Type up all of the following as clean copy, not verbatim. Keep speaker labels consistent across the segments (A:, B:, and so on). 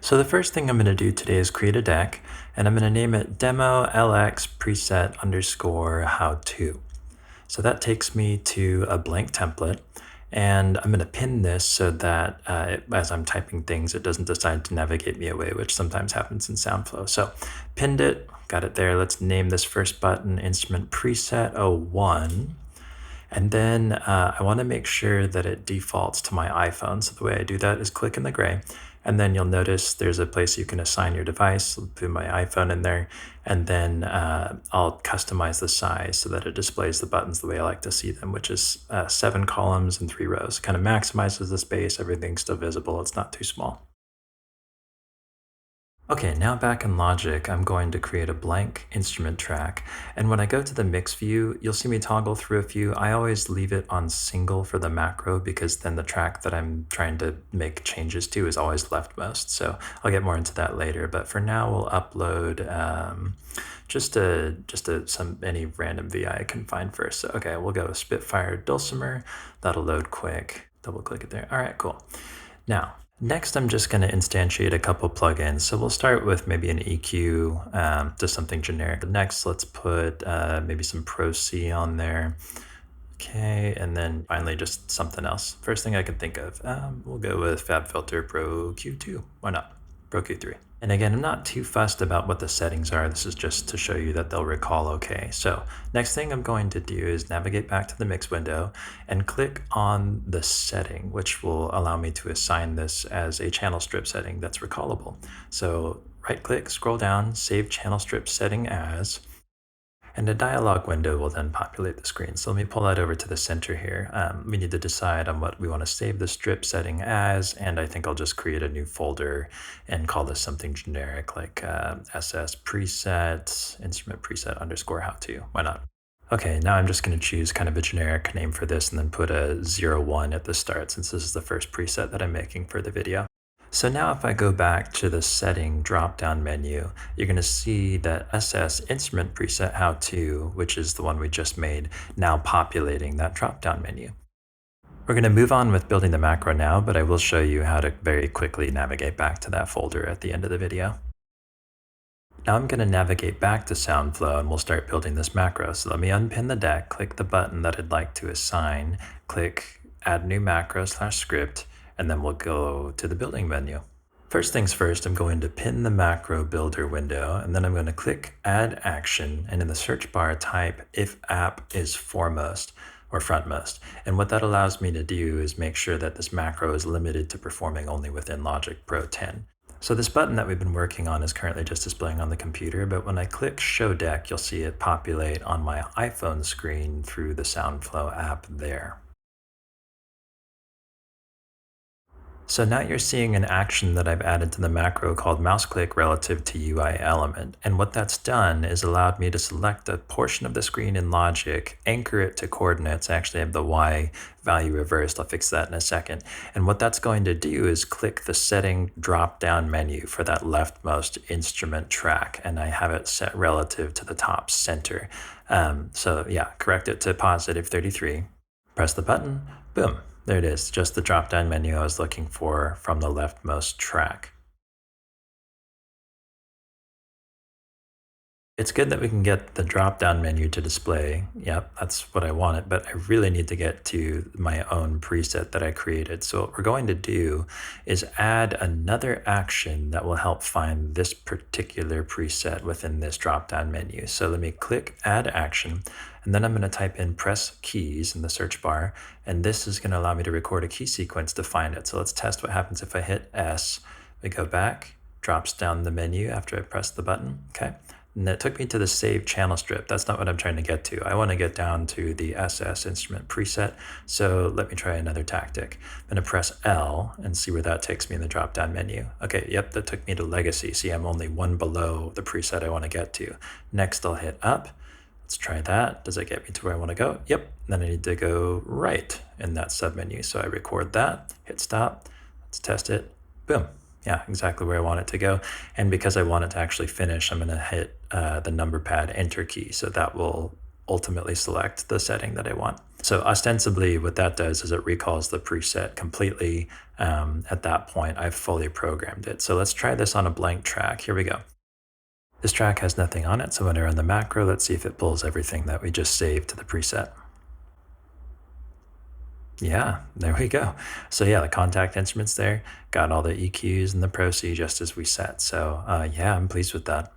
A: So the first thing I'm going to do today is create a deck, and I'm going to name it demo lx preset underscore how to. So that takes me to a blank template, and I'm going to pin this so that as I'm typing things, it doesn't decide to navigate me away, which sometimes happens in Soundflow. So pinned it, got it there. Let's name this first button instrument preset 01. And then I want to make sure that it defaults to my iPhone. So the way I do that is click in the gray, and then you'll notice there's a place you can assign your device. I'll put my iPhone in there, and then I'll customize the size so that it displays the buttons the way I like to see them, which is 7 columns and 3 rows. Kind of maximizes the space, everything's still visible, it's not too small. Okay, now back in Logic, I'm going to create a blank instrument track. And when I go to the mix view, you'll see me toggle through a few. I always leave it on single for the macro because then the track that I'm trying to make changes to is always leftmost. So I'll get more into that later. But for now, we'll upload any random VI I can find first. So okay, we'll go with Spitfire Dulcimer. That'll load quick. Double click it there. All right, cool. Now, next, I'm just going to instantiate a couple plugins. So we'll start with maybe an EQ, just something generic. Next, let's put maybe some Pro C on there. Okay, and then finally just something else. First thing I can think of, we'll go with FabFilter Pro Q2. Why not? Pro Q3. And again, I'm not too fussed about what the settings are. This is just to show you that they'll recall okay. So next thing I'm going to do is navigate back to the mix window and click on the setting, which will allow me to assign this as a channel strip setting that's recallable. So right click, scroll down, save channel strip setting as, and a dialog window will then populate the screen. So let me pull that over to the center here. We need to decide on what we want to save the strip setting as, and I think I'll just create a new folder and call this something generic like SS preset, instrument preset underscore how to. Why not? Okay, now I'm just going to choose kind of a generic name for this and then put a 01 at the start since this is the first preset that I'm making for the video. So now if I go back to the setting drop-down menu, you're going to see that SS instrument preset how to, which is the one we just made, now populating that drop-down menu. We're going to move on with building the macro now, but I will show you how to very quickly navigate back to that folder at the end of the video. Now I'm going to navigate back to Soundflow and we'll start building this macro. So let me unpin the deck, click the button that I'd like to assign, click add new macro / script, and then we'll go to the building menu. First things first, I'm going to pin the macro builder window, and then I'm going to click add action, and in the search bar type if app is foremost or frontmost. And what that allows me to do is make sure that this macro is limited to performing only within Logic Pro 10. So this button that we've been working on is currently just displaying on the computer, but when I click show deck, you'll see it populate on my iPhone screen through the Soundflow app there. So now you're seeing an action that I've added to the macro called mouse click relative to UI element. And what that's done is allowed me to select a portion of the screen in Logic, anchor it to coordinates. I actually have the Y value reversed. I'll fix that in a second. And what that's going to do is click the setting drop-down menu for that leftmost instrument track. And I have it set relative to the top center. So yeah, correct it to positive 33. Press the button, boom. There it is, just the drop-down menu I was looking for from the leftmost track. It's good that we can get the drop-down menu to display. Yep, that's what I wanted, but I really need to get to my own preset that I created. So what we're going to do is add another action that will help find this particular preset within this drop-down menu. So let me click add action, and then I'm going to type in press keys in the search bar, and this is going to allow me to record a key sequence to find it. So let's test what happens if I hit S. We go back, drops down the menu after I press the button, okay? And that took me to the save channel strip. That's not what I'm trying to get to. I want to get down to the SS instrument preset. So let me try another tactic. I'm going to press L and see where that takes me in the drop-down menu. Okay, yep, that took me to legacy. See, I'm only one below the preset I want to get to. Next, I'll hit up. Let's try that. Does that get me to where I want to go? Yep. Then I need to go right in that submenu. So I record that, hit stop. Let's test it. Boom. Yeah, exactly where I want it to go. And because I want it to actually finish, I'm going to hit the number pad enter key. So that will ultimately select the setting that I want. So ostensibly what that does is it recalls the preset completely. At that point, I've fully programmed it. So let's try this on a blank track. Here we go. This track has nothing on it, so when I run the macro, let's see if it pulls everything that we just saved to the preset. Yeah, there we go. So yeah, the contact instruments there, got all the EQs and the Pro C just as we set. So yeah, I'm pleased with that.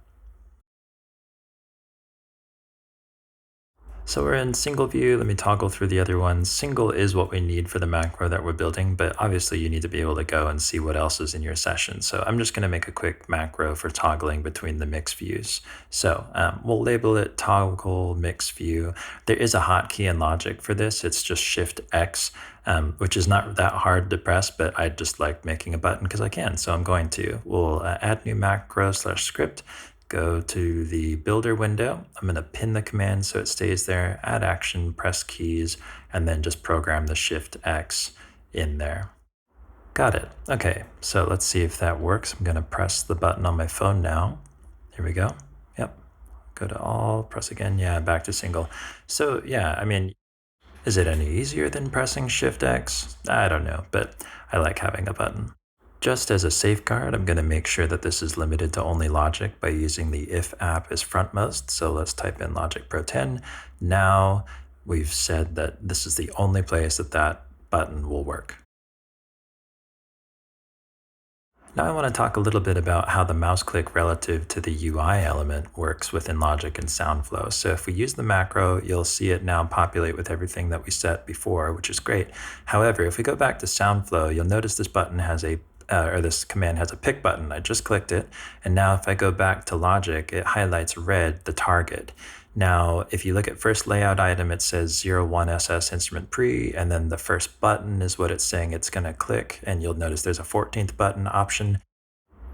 A: So we're in single view. Let me toggle through the other ones. Single is what we need for the macro that we're building, but obviously you need to be able to go and see what else is in your session. So I'm just going to make a quick macro for toggling between the mix views. So we'll label it toggle mix view. There is a hotkey in Logic for this. It's just Shift X, which is not that hard to press, but I just like making a button because I can. So I'm going to. We'll add new macro / script. Go to the builder window. I'm going to pin the command so it stays there, add action, press keys, and then just program the Shift X in there. Got it. Okay, so let's see if that works. I'm going to press the button on my phone now. Here we go. Yep. Go to all, press again. Yeah, back to single. So yeah, I mean, is it any easier than pressing Shift X? I don't know, but I like having a button. Just as a safeguard, I'm going to make sure that this is limited to only Logic by using the if app is frontmost. So let's type in Logic Pro 10. Now we've said that this is the only place that that button will work. Now I want to talk a little bit about how the mouse click relative to the UI element works within Logic and Soundflow. So if we use the macro, you'll see it now populate with everything that we set before, which is great. However, if we go back to Soundflow, you'll notice this button has this command has a pick button. I just clicked it. And now if I go back to Logic, it highlights red, the target. Now, if you look at first layout item, it says 01SS instrument pre, and then the first button is what it's saying it's going to click, and you'll notice there's a 14th button option.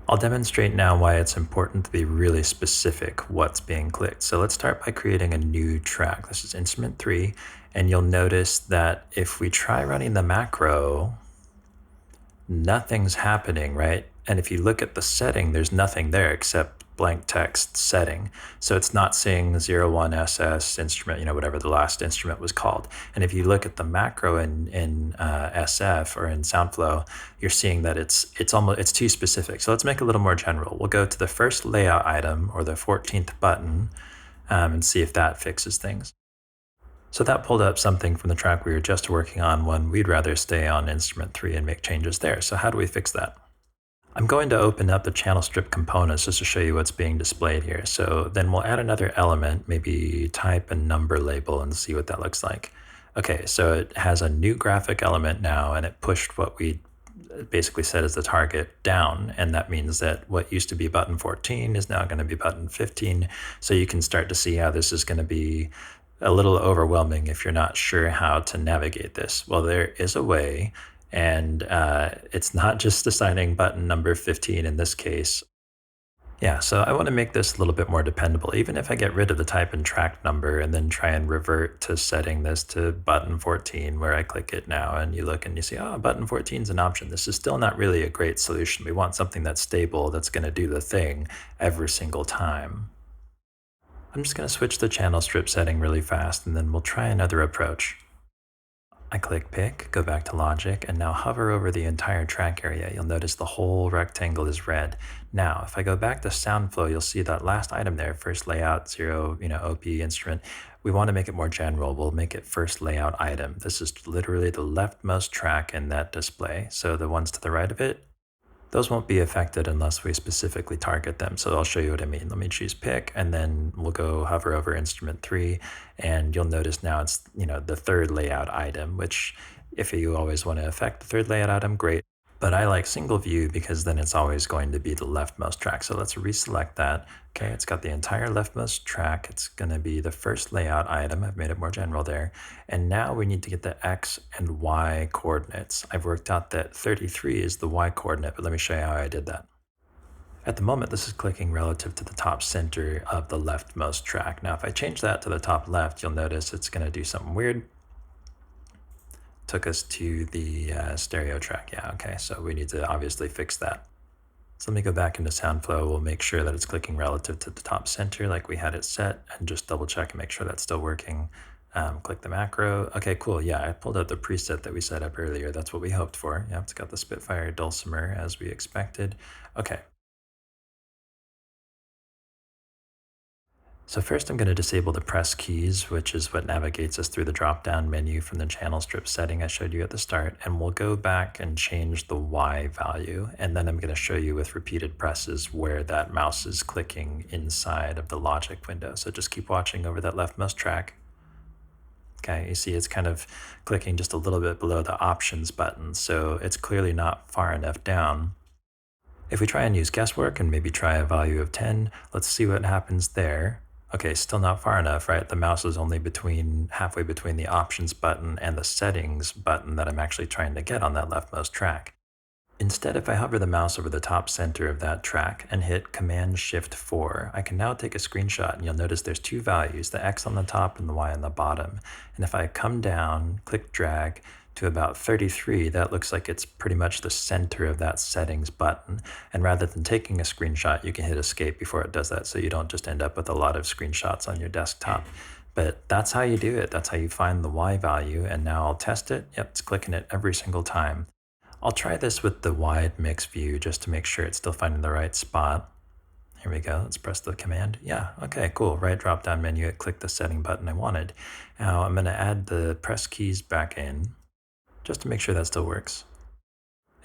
A: I'll demonstrate now why it's important to be really specific what's being clicked. So let's start by creating a new track. This is instrument 3, and you'll notice that if we try running the macro, nothing's happening, right? And if you look at the setting, there's nothing there except blank text setting. So it's not saying 01SS instrument, whatever the last instrument was called. And if you look at the macro in SF or in Soundflow, you're seeing that it's too specific. So let's make it a little more general. We'll go to the first layout item or the 14th button and see if that fixes things. So that pulled up something from the track we were just working on when we'd rather stay on instrument 3 and make changes there. So how do we fix that? I'm going to open up the channel strip components just to show you what's being displayed here. So then we'll add another element, maybe type a number label and see what that looks like. Okay, so it has a new graphic element now and it pushed what we basically said is the target down. And that means that what used to be button 14 is now going to be button 15. So you can start to see how this is going to be a little overwhelming if you're not sure how to navigate this. Well, there is a way. And it's not just assigning button number 15 in this case. Yeah, so I want to make this a little bit more dependable. Even if I get rid of the type and track number and then try and revert to setting this to button 14 where I click it now and you look and you see, oh, button 14 is an option. This is still not really a great solution. We want something that's stable, that's going to do the thing every single time. I'm just going to switch the channel strip setting really fast and then we'll try another approach. I click pick, go back to Logic, and now hover over the entire track area. You'll notice the whole rectangle is red. Now, if I go back to Soundflow, you'll see that last item there, first layout, 0, OP instrument. We want to make it more general. We'll make it first layout item. This is literally the leftmost track in that display. So the ones to the right of it, those won't be affected unless we specifically target them. So I'll show you what I mean. Let me choose pick and then we'll go hover over instrument 3 and you'll notice now it's, the third layout item, which if you always want to affect the third layout item, great. But I like single view because then it's always going to be the leftmost track. So let's reselect that. Okay, it's got the entire leftmost track. It's going to be the first layout item. I've made it more general there. And now we need to get the X and Y coordinates. I've worked out that 33 is the Y coordinate, but let me show you how I did that. At the moment, this is clicking relative to the top center of the leftmost track. Now, if I change that to the top left, you'll notice it's going to do something weird. Took us to the stereo track. Yeah, okay, so we need to obviously fix that. So let me go back into Soundflow. We'll make sure that it's clicking relative to the top center like we had it set, and just double check and make sure that's still working. Click the macro. Okay, cool. Yeah, I pulled out the preset that we set up earlier. That's what we hoped for. Yeah, it's got the Spitfire dulcimer as we expected. Okay. So first I'm going to disable the press keys, which is what navigates us through the drop-down menu from the channel strip setting I showed you at the start. And we'll go back and change the Y value. And then I'm going to show you with repeated presses where that mouse is clicking inside of the logic window. So just keep watching over that leftmost track. Okay, you see it's kind of clicking just a little bit below the options button. So it's clearly not far enough down. If we try and use guesswork and maybe try a value of 10, let's see what happens there. Okay, still not far enough, right? The mouse is only halfway between the options button and the settings button that I'm actually trying to get on that leftmost track. Instead, if I hover the mouse over the top center of that track and hit Command-Shift-4, I can now take a screenshot, and you'll notice there's two values, the X on the top and the Y on the bottom. And if I come down, click drag to about 33, that looks like it's pretty much the center of that settings button. And rather than taking a screenshot, you can hit escape before it does that, so you don't just end up with a lot of screenshots on your desktop. But that's how you do it. That's how you find the Y value. And now I'll test it. Yep, it's clicking it every single time. I'll try this with the wide mix view just to make sure it's still finding the right spot. Here we go. Let's press the command. Yeah, okay, cool. Right drop down menu, it clicked the setting button I wanted. Now I'm going to add the press keys back in just to make sure that still works.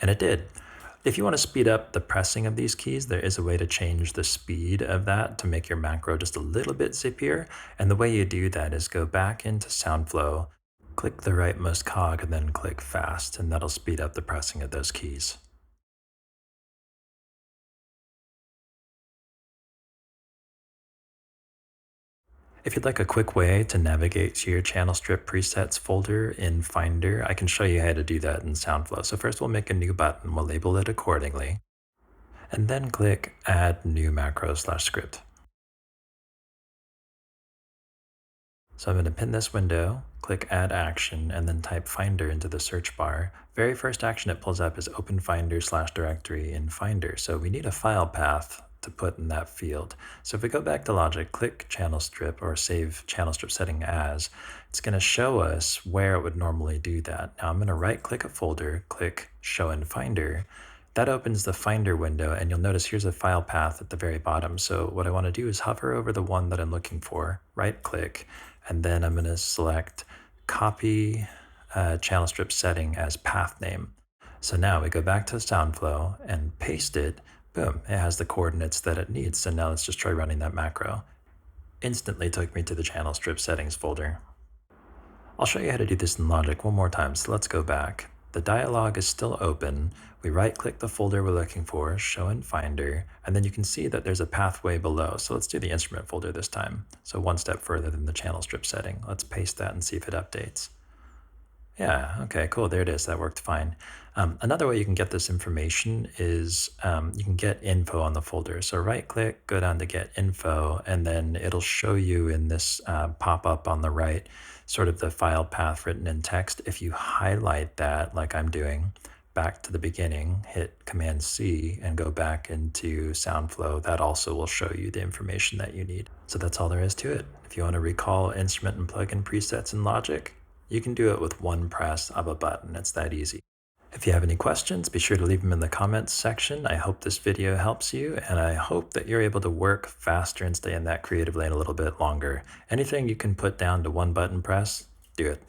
A: And it did. If you want to speed up the pressing of these keys, there is a way to change the speed of that to make your macro just a little bit zippier. And the way you do that is go back into Soundflow, click the rightmost cog, and then click fast, and that'll speed up the pressing of those keys. If you'd like a quick way to navigate to your channel strip presets folder in Finder, I can show you how to do that in Soundflow. So first we'll make a new button, we'll label it accordingly, and then click Add New Macro/Script. So I'm going to pin this window, click Add Action, and then type Finder into the search bar. Very first action it pulls up is Open Finder/Directory in Finder. So we need a file path to put in that field. So if we go back to Logic, click Channel Strip or save Channel Strip setting as, it's going to show us where it would normally do that. Now I'm going to right click a folder, click Show in Finder. That opens the Finder window, and you'll notice here's a file path at the very bottom. So what I want to do is hover over the one that I'm looking for, right click, and then I'm going to select Copy Channel Strip Setting as Path Name. So now we go back to Soundflow and paste it. Boom, it has the coordinates that it needs. So now let's just try running that macro. Instantly took me to the Channel Strip Settings folder. I'll show you how to do this in Logic one more time, so let's go back. The dialog is still open. We right-click the folder we're looking for, Show in Finder, and then you can see that there's a pathway below. So let's do the instrument folder this time. So one step further than the channel strip setting. Let's paste that and see if it updates. Yeah, okay, cool, there it is, that worked fine. Another way you can get this information is you can get info on the folder. So right-click, go down to Get Info, and then it'll show you in this pop-up on the right sort of the file path written in text. If you highlight that, like I'm doing, back to the beginning, hit Command-C, and go back into Soundflow, that also will show you the information that you need. So that's all there is to it. If you want to recall instrument and plugin presets in Logic, you can do it with one press of a button. It's that easy. If you have any questions, be sure to leave them in the comments section. I hope this video helps you, and I hope that you're able to work faster and stay in that creative lane a little bit longer. Anything you can put down to one button press, do it.